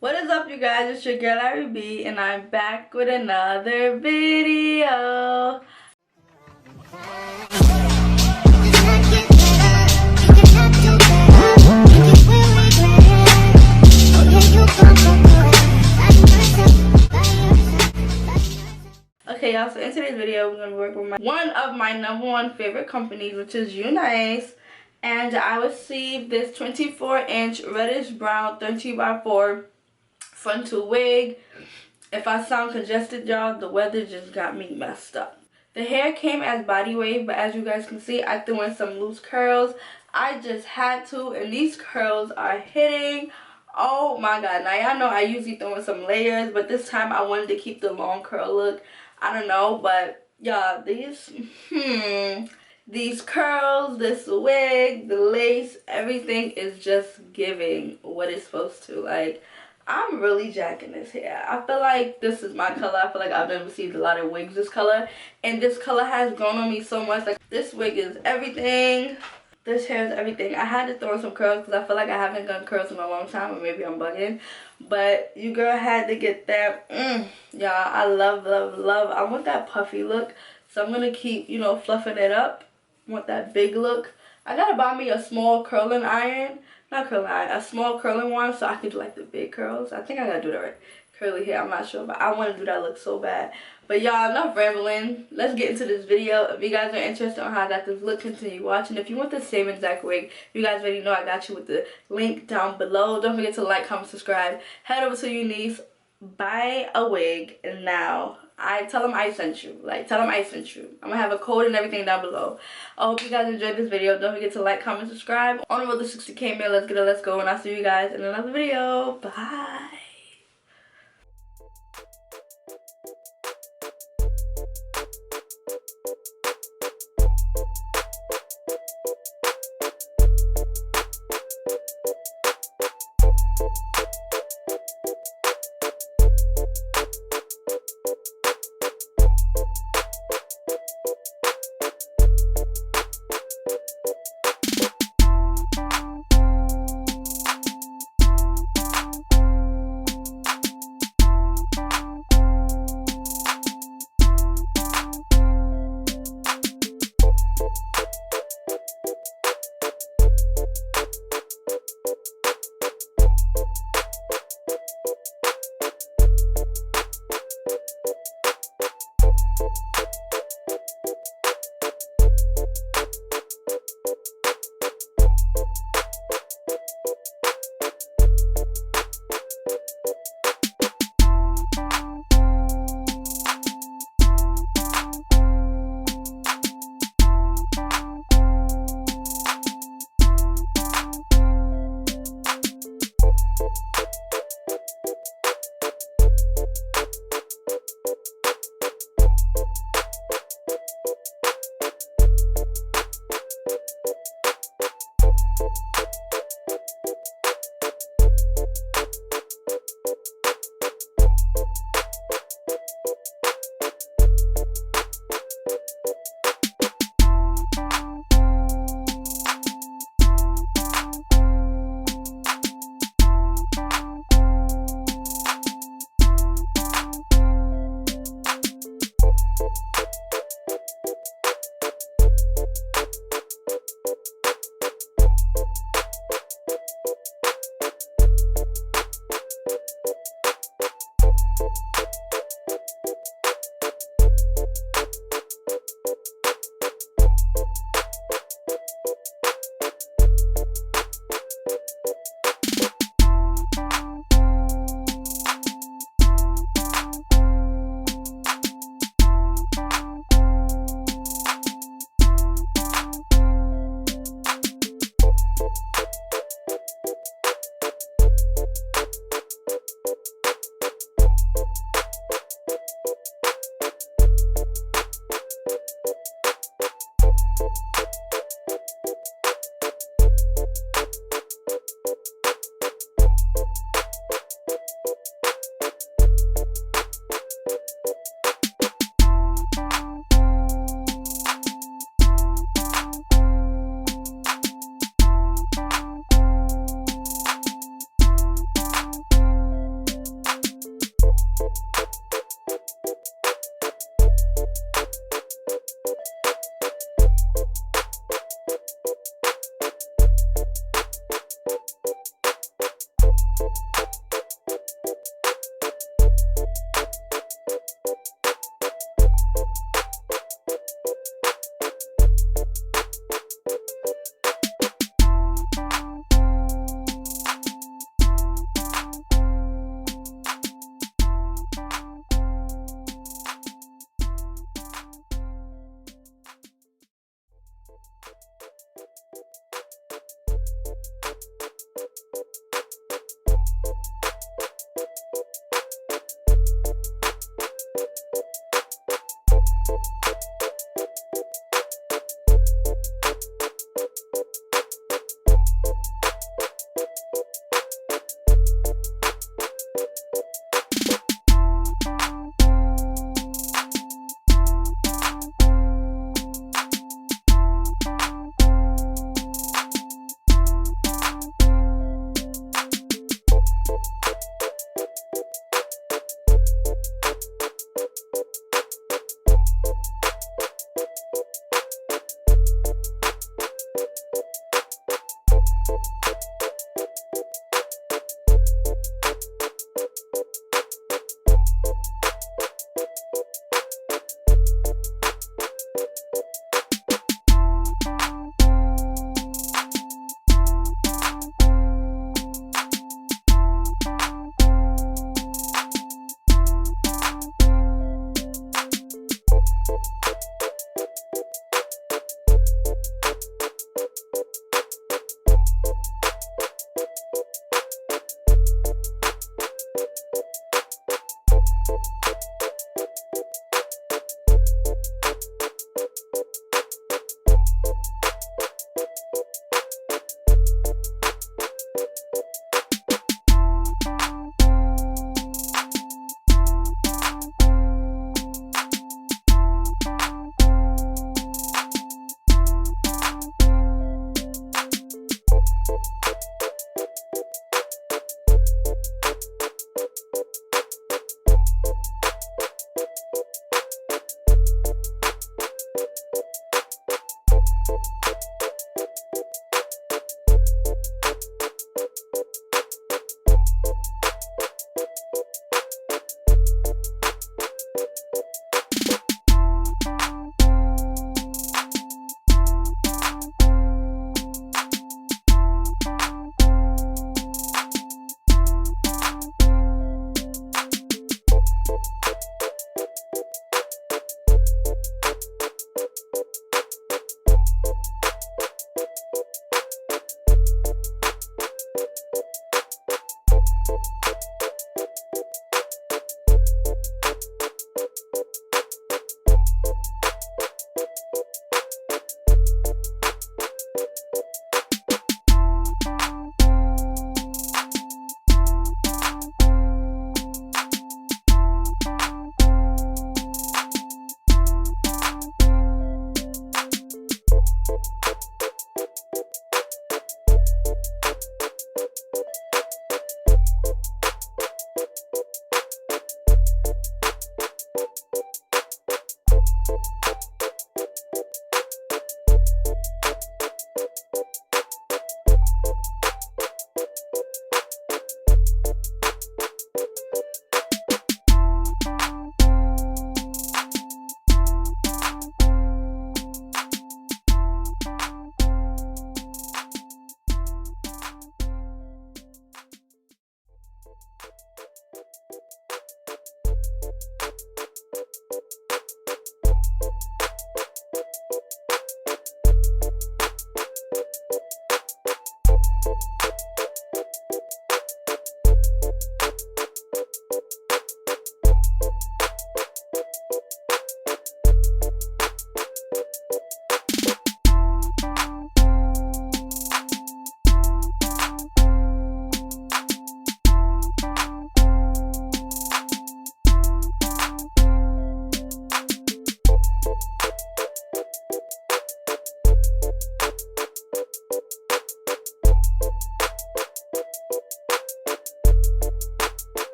What is up, you guys? It's your girl ARIE, and I'm back with another video. Okay, y'all, so in today's video, we're going to work with one of my #1 favorite companies, which is Unice. And I received this 24-inch reddish brown 13x4 frontal wig. If I sound congested, y'all, the weather just got me messed up. The hair came as body wave, but as you guys can see, I threw in some loose curls. I just had to, and these curls are hitting. Oh my god. Now y'all know I usually throw in some layers, but this time I wanted to keep the long curl look. I don't know, but y'all, these curls, this wig, the lace, everything is just giving what it's supposed to. Like, I'm really jacking this hair. I feel like this is my color. I feel like I've never received a lot of wigs this color, and this color has grown on me so much. Like, this wig is everything. This hair is everything. I had to throw in some curls because I feel like I haven't done curls in a long time, or maybe I'm bugging. But you girl had to get that. Y'all, I love, love, love. I want that puffy look, so I'm gonna keep, you know, fluffing it up. I want that big look. I gotta buy me a small curling iron. Not curling iron, a small curling one, so I can do like the big curls. I think I gotta do that right. Curly hair, I'm not sure, but I want to do that look so bad. But y'all, enough rambling. Let's get into this video. If you guys are interested on how I got this look, continue watching. If you want the same exact wig, you guys already know I got you with the link down below. Don't forget to like, comment, subscribe. Head over to Unice, buy a wig, and now I tell them I sent you. Like, tell them I sent you. I'm gonna have a code and everything down below. I hope you guys enjoyed this video. Don't forget to like, comment, subscribe. On the road to 60K man, let's get it, let's go, and I'll see you guys in another video. Bye.